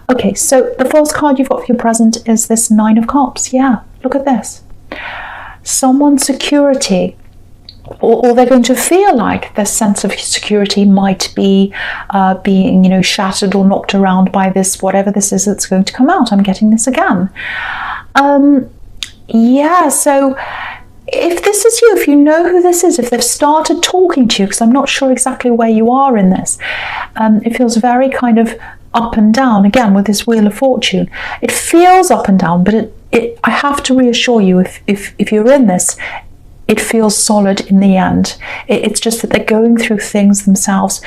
Okay, so the false card you've got for your present is this Nine of Cups. Yeah, look at this. Someone's security, or they're going to feel like their sense of security might be being, shattered or knocked around by this, whatever this is that's going to come out. I'm getting this again. Yeah, so if this is you, if you know who this is, if they've started talking to you, because I'm not sure exactly where you are in this, it feels very kind of up and down. Again, with this Wheel of Fortune, it feels up and down, but I have to reassure you, if you're in this, it feels solid in the end. It's just that they're going through things themselves.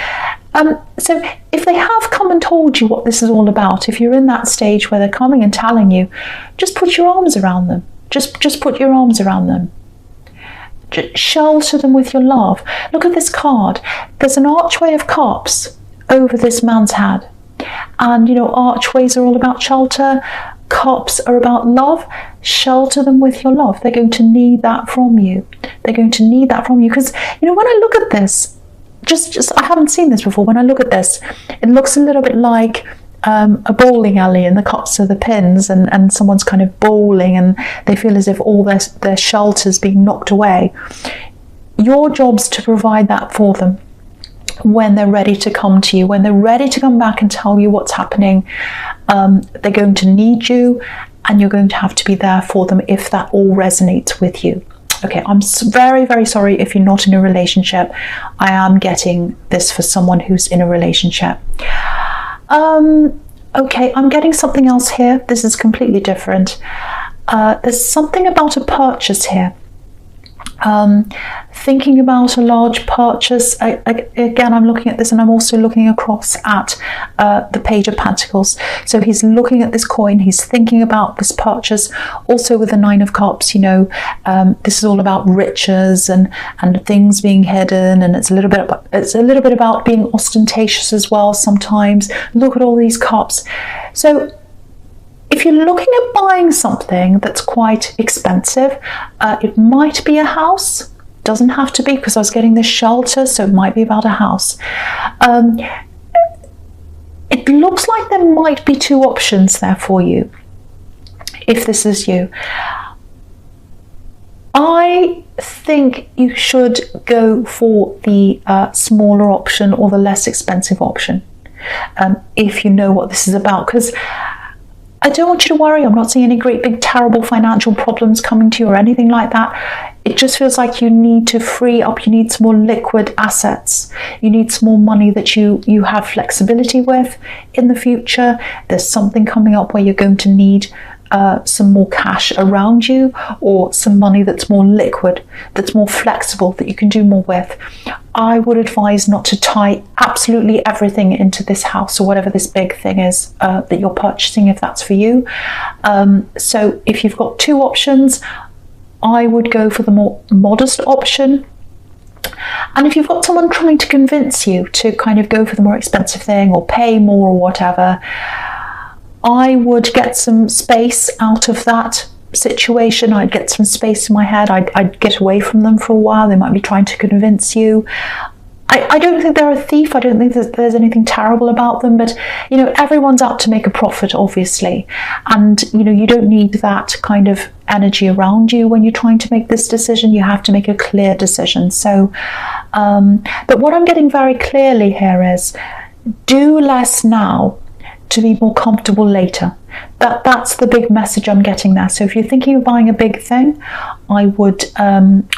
So if they have come and told you what this is all about, if you're in that stage where they're coming and telling you, just put your arms around them. Just put your arms around them. Shelter them with your love. Look at this card. There's an archway of cups over this man's head. And, archways are all about shelter. Cups are about love. Shelter them with your love. They're going to need that from you. They're going to need that from you. Because, when I look at this, just I haven't seen this before. When I look at this, it looks a little bit like a bowling alley, and the cups are the pins, and someone's kind of bowling, and they feel as if all their shelter's being knocked away. Your job's to provide that for them when they're ready to come to you, when they're ready to come back and tell you what's happening. They're going to need you, and you're going to have to be there for them if that all resonates with you. Okay, I'm very, very sorry if you're not in a relationship. I am getting this for someone who's in a relationship. Okay, I'm getting something else here. This is completely different. There's something about a purchase here. Thinking about a large purchase. Again, I'm looking at this, and I'm also looking across at the Page of Pentacles. So he's looking at this coin, he's thinking about this purchase. Also with the Nine of Cups, this is all about riches and things being hidden, and it's a little bit about being ostentatious as well sometimes. Look at all these cups. So if you're looking at buying something that's quite expensive, it might be a house. Doesn't have to be, because I was getting this shelter, so it might be about a house. It looks like there might be two options there for you, if this is you. I think you should go for the smaller option or the less expensive option, if you know what this is about, because I don't want you to worry. I'm not seeing any great big terrible financial problems coming to you or anything like that. It just feels like you need to free up. You need some more liquid assets. You need some more money that you have flexibility with in the future. There's something coming up where you're going to need some more cash around you, or some money that's more liquid, that's more flexible, that you can do more with. I would advise not to tie absolutely everything into this house or whatever this big thing is that you're purchasing, if that's for you. So if you've got two options, I would go for the more modest option. And if you've got someone trying to convince you to kind of go for the more expensive thing or pay more or whatever, I would get some space out of that situation. I'd get some space in my head. I'd get away from them for a while. They might be trying to convince you. I don't think they're a thief. I don't think that there's anything terrible about them, but everyone's out to make a profit, obviously, and you don't need that kind of energy around you when you're trying to make this decision. You have to make a clear decision. So but what I'm getting very clearly here is, do less now to be more comfortable later. That's the big message I'm getting there. So if you're thinking of buying a big thing, I would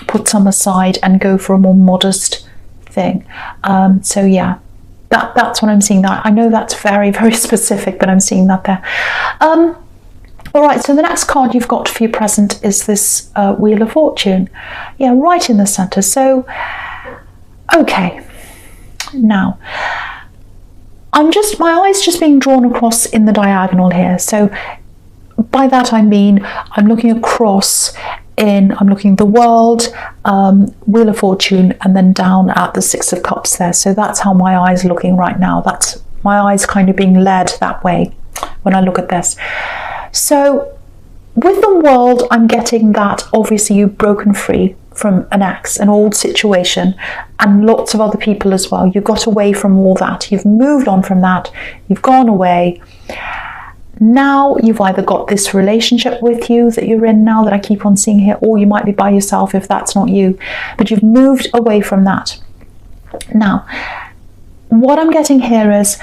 put some aside and go for a more modest thing. So yeah, that's what I'm seeing there. I know that's very, very specific, but I'm seeing that there. All right, so the next card you've got for your present is this Wheel of Fortune. Yeah, right in the center. So, okay, now, my eyes just being drawn across in the diagonal here. So by that I mean, I'm looking across I'm looking at the world, Wheel of Fortune, and then down at the Six of Cups there. So that's how my eyes are looking right now. That's my eyes kind of being led that way when I look at this. So with the world, I'm getting that obviously you've broken free from an ex, an old situation, and lots of other people as well. You got away from all that. You've moved on from that. You've gone away. now you've either got this relationship with you that you're in now that I keep on seeing here, or you might be by yourself if that's not you, but you've moved away from that. Now, what I'm getting here is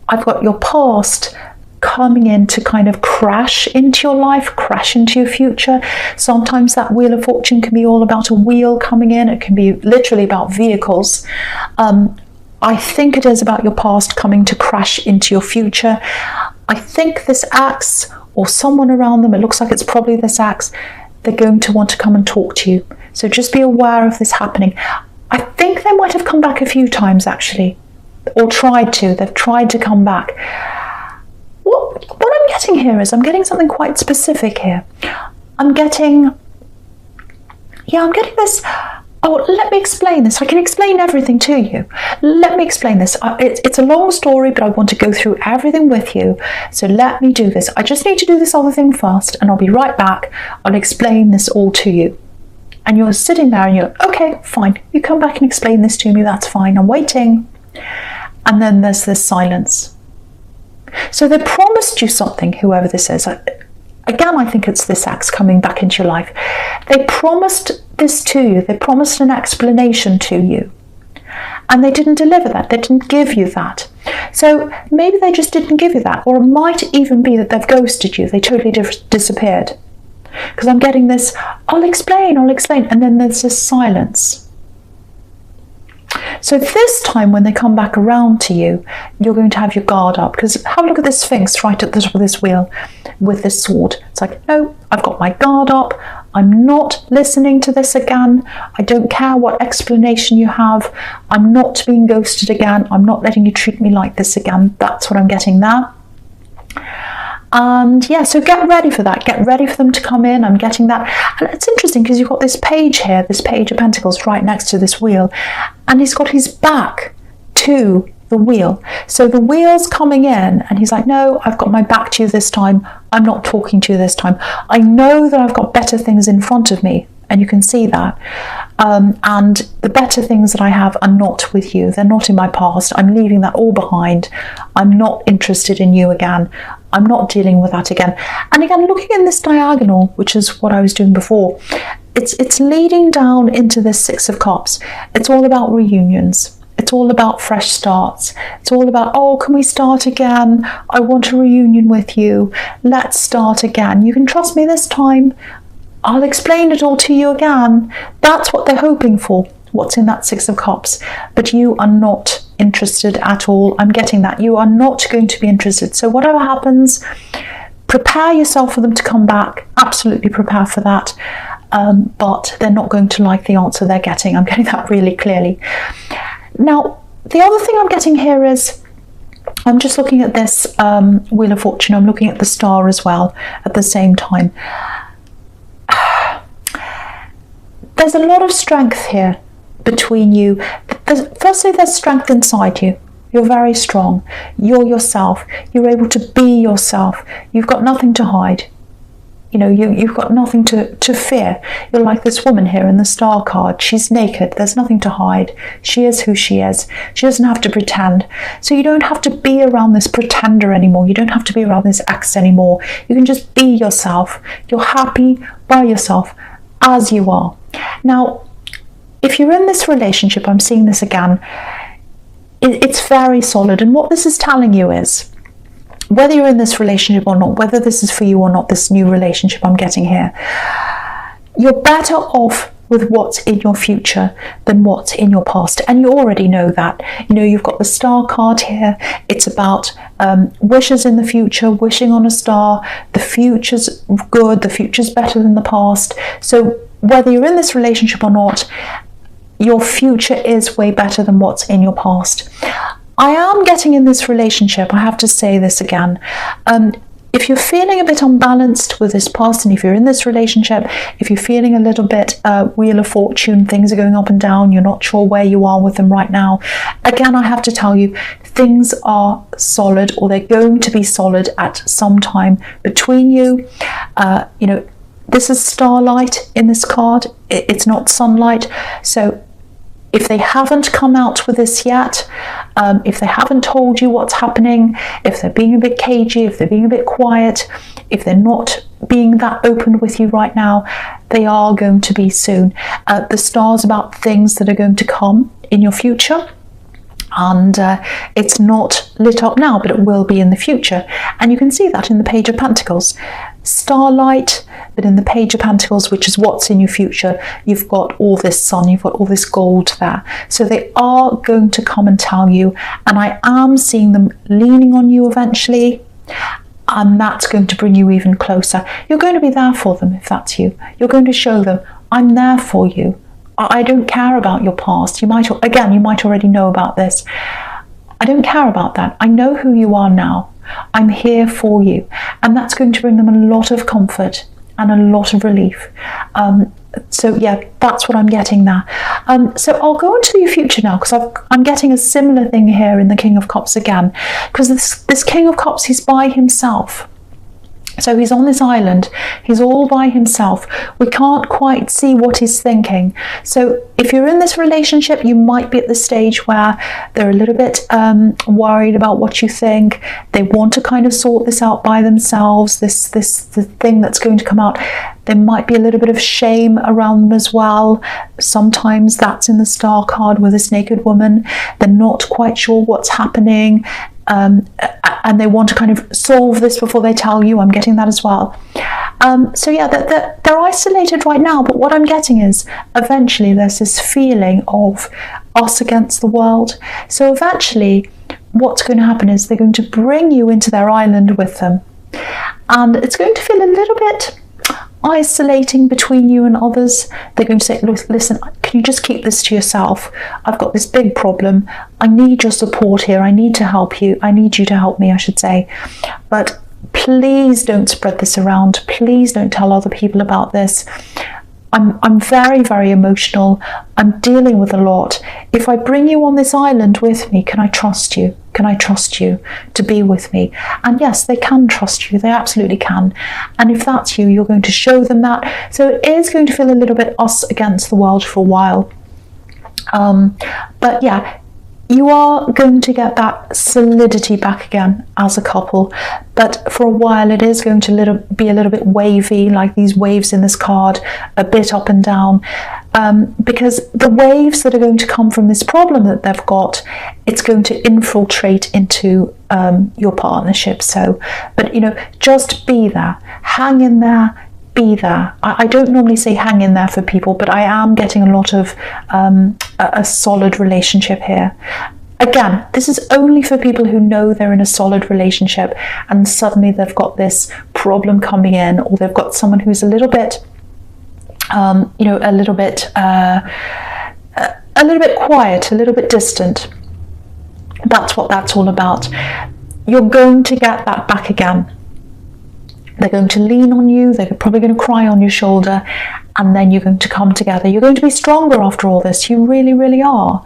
I've got your past coming in to kind of crash into your life, crash into your future. Sometimes that Wheel of Fortune can be all about a wheel coming in. It can be literally about vehicles. I think it is about your past coming to crash into your future. I think this axe, or someone around them, it looks like it's probably this axe, they're going to want to come and talk to you. So just be aware of this happening. I think they might have come back a few times actually, or tried to. They've tried to come back. What I'm getting here is I'm getting something quite specific here. I'm getting this. Oh, let me explain this. I can explain everything to you. Let me explain this. It's a long story, but I want to go through everything with you. So let me do this. I just need to do this other thing first, and I'll be right back. I'll explain this all to you. And you're sitting there and you're like, okay, fine. You come back and explain this to me. That's fine. I'm waiting. And then there's this silence. So they promised you something, whoever this is. Again, I think it's this axe coming back into your life. They promised this to you. They promised an explanation to you. And they didn't deliver that. They didn't give you that. So maybe they just didn't give you that. Or it might even be that they've ghosted you. They totally disappeared. Because I'm getting this, I'll explain. And then there's this silence. So this time when they come back around to you, you're going to have your guard up. Because have a look at this Sphinx right at the top of this wheel with this sword. It's like, no, I've got my guard up. I'm not listening to this again. I don't care what explanation you have. I'm not being ghosted again. I'm not letting you treat me like this again. That's what I'm getting there. And yeah, so get ready for that. Get ready for them to come in. I'm getting that. And it's interesting because you've got this page here, this Page of Pentacles right next to this wheel. And he's got his back to the wheel. So the wheel's coming in and he's like, no, I've got my back to you this time. I'm not talking to you this time. I know that I've got better things in front of me. And you can see that. And the better things that I have are not with you. They're not in my past. I'm leaving that all behind. I'm not interested in you again. I'm not dealing with that again. And again, looking in this diagonal, which is what I was doing before, it's leading down into this Six of Cups. It's all about reunions. It's all about fresh starts. It's all about, oh, can we start again? I want a reunion with you. Let's start again. You can trust me this time. I'll explain it all to you again. That's what they're hoping for, what's in that Six of Cups. But you are not interested at all. I'm getting that. You are not going to be interested. So whatever happens, prepare yourself for them to come back. Absolutely prepare for that. But they're not going to like the answer they're getting. I'm getting that really clearly. Now, the other thing I'm getting here is, I'm just looking at this Wheel of Fortune. I'm looking at the star as well at the same time. There's a lot of strength here between you. Firstly, there's strength inside you. You're very strong. You're yourself. You're able to be yourself. You've got nothing to hide. You know, you've got nothing to fear. You're like this woman here in the star card. She's naked. There's nothing to hide. She is who she is. She doesn't have to pretend. So you don't have to be around this pretender anymore. You don't have to be around this ex anymore. You can just be yourself. You're happy by yourself as you are. Now, if you're in this relationship, I'm seeing this again, it's very solid. And what this is telling you is, whether you're in this relationship or not, whether this is for you or not, this new relationship I'm getting here, you're better off with what's in your future than what's in your past. And you already know that. You know, you've got the star card here. It's about wishes in the future, wishing on a star. The future's good. The future's better than the past. So whether you're in this relationship or not, your future is way better than what's in your past. I am getting in this relationship, I have to say this again, if you're feeling a bit unbalanced with this person, if you're in this relationship, if you're feeling a little bit Wheel of Fortune, things are going up and down, you're not sure where you are with them right now, again, I have to tell you, things are solid, or they're going to be solid at some time between you. You know, this is starlight in this card, it's not sunlight, so if they haven't come out with this yet, if they haven't told you what's happening, if they're being a bit cagey, if they're being a bit quiet, if they're not being that open with you right now, they are going to be soon. The star's about things that are going to come in your future. And it's not lit up now, but it will be in the future. And you can see that in the Page of Pentacles. Starlight, but in the Page of Pentacles, which is what's in your future, you've got all this sun, you've got all this gold there. So they are going to come and tell you, and I am seeing them leaning on you eventually, and that's going to bring you even closer. You're going to be there for them if that's you. You're going to show them, I'm there for you. I don't care about your past. You might already know about this. I don't care about that. I know who you are now. I'm here for you. And that's going to bring them a lot of comfort and a lot of relief. So yeah, that's what I'm getting there. So I'll go into your future now, because I'm getting a similar thing here in the King of Cups again. Because this King of Cups, he's by himself. So he's on this island, he's all by himself. We can't quite see what he's thinking. So if you're in this relationship, you might be at the stage where they're a little bit worried about what you think. They want to kind of sort this out by themselves, the thing that's going to come out. There might be a little bit of shame around them as well. Sometimes that's in the Star card with this naked woman. They're not quite sure what's happening. And they want to kind of solve this before they tell you. I'm getting that as well. So yeah, they're isolated right now, but what I'm getting is eventually there's this feeling of us against the world. So eventually what's going to happen is they're going to bring you into their island with them, and it's going to feel a little bit isolating between you and others. They're going to say, listen, can you just keep this to yourself? I've got this big problem. I need your support here. I need to help you. I need you to help me, I should say. But please don't spread this around. Please don't tell other people about this. I'm very, very emotional. I'm dealing with a lot. If I bring you on this island with me, can I trust you? Can I trust you to be with me? And yes, they can trust you. They absolutely can. And if that's you, you're going to show them that. So it is going to feel a little bit us against the world for a while. But yeah, you are going to get that solidity back again as a couple, but for a while it is going to be a little bit wavy, like these waves in this card, a bit up and down, because the waves that are going to come from this problem that they've got, it's going to infiltrate into your partnership. So, but you know, just be there, hang in there, be there. I don't normally say hang in there for people, but I am getting a lot of a solid relationship here. Again, this is only for people who know they're in a solid relationship and suddenly they've got this problem coming in, or they've got someone who's a little bit, a little bit quiet, a little bit distant. That's what that's all about. You're going to get that back again. They're going to lean on you, they're probably going to cry on your shoulder, and then you're going to come together. You're going to be stronger after all this. You really, really are.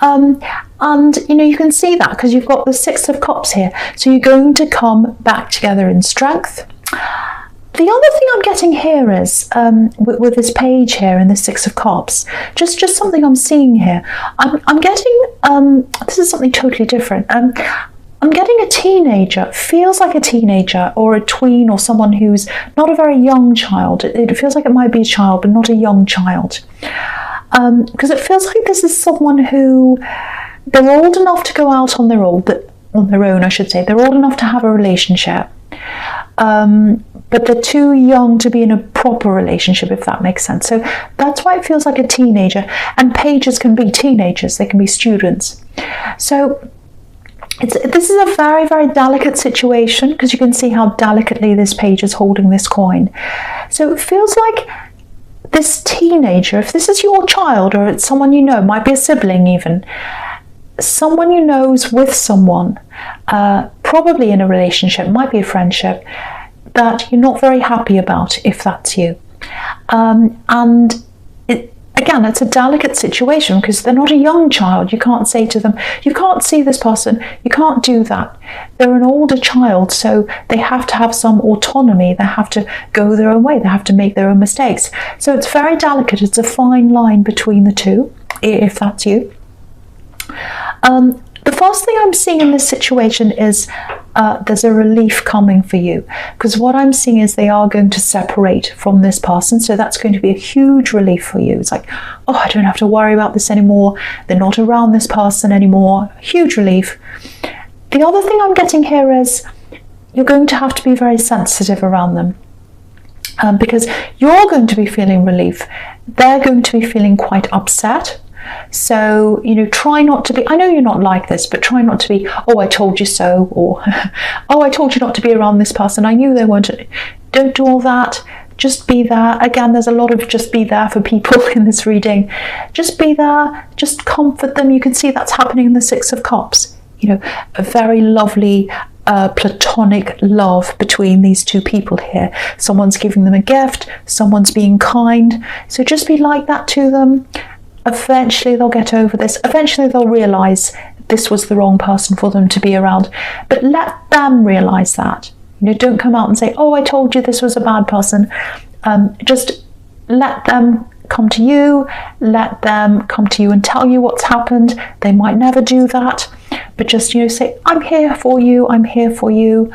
And you know, you can see that because you've got the Six of Cups here. So you're going to come back together in strength. The other thing I'm getting here is, with this page here in the Six of Cups, just something I'm seeing here. I'm getting, this is something totally different. I'm getting a teenager, feels like a teenager or a tween or someone who's not a very young child. It feels like it might be a child, but not a young child. Because it feels like this is someone who, they're old enough to go out on their own, I should say. They're old enough to have a relationship. But they're too young to be in a proper relationship, if that makes sense. So that's why it feels like a teenager. And pages can be teenagers, they can be students. So this is a very, very delicate situation, because you can see how delicately this page is holding this coin. So it feels like this teenager, if this is your child or it's someone you know, might be a sibling even, someone you know is with someone, probably in a relationship, might be a friendship, that you're not very happy about, if that's you. And again, it's a delicate situation because they're not a young child. You can't say to them, you can't see this person, you can't do that. They're an older child, so they have to have some autonomy. They have to go their own way. They have to make their own mistakes. So it's very delicate. It's a fine line between the two, if that's you. The first thing I'm seeing in this situation is there's a relief coming for you, because what I'm seeing is they are going to separate from this person, so that's going to be a huge relief for you. It's like, oh, I don't have to worry about this anymore. They're not around this person anymore. Huge relief. The other thing I'm getting here is you're going to have to be very sensitive around them, because you're going to be feeling relief. They're going to be feeling quite upset. So, try not to be, I know you're not like this, but try not to be, oh, I told you so, or, oh, I told you not to be around this person. I knew they weren't. Don't do all that. Just be there. Again, there's a lot of just be there for people in this reading. Just be there. Just comfort them. You can see that's happening in the Six of Cups. A very lovely platonic love between these two people here. Someone's giving them a gift. Someone's being kind. So just be like that to them. Eventually they'll get over this. Eventually they'll realise this was the wrong person for them to be around. But let them realise that. Don't come out and say, oh, I told you this was a bad person. Just let them come to you. Let them come to you and tell you what's happened. They might never do that. But just, say, I'm here for you. I'm here for you.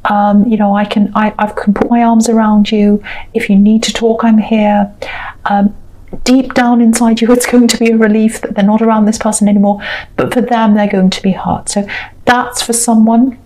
I can put my arms around you. If you need to talk, I'm here. Deep down inside you, it's going to be a relief that they're not around this person anymore, but for them, they're going to be hurt. So that's for someone.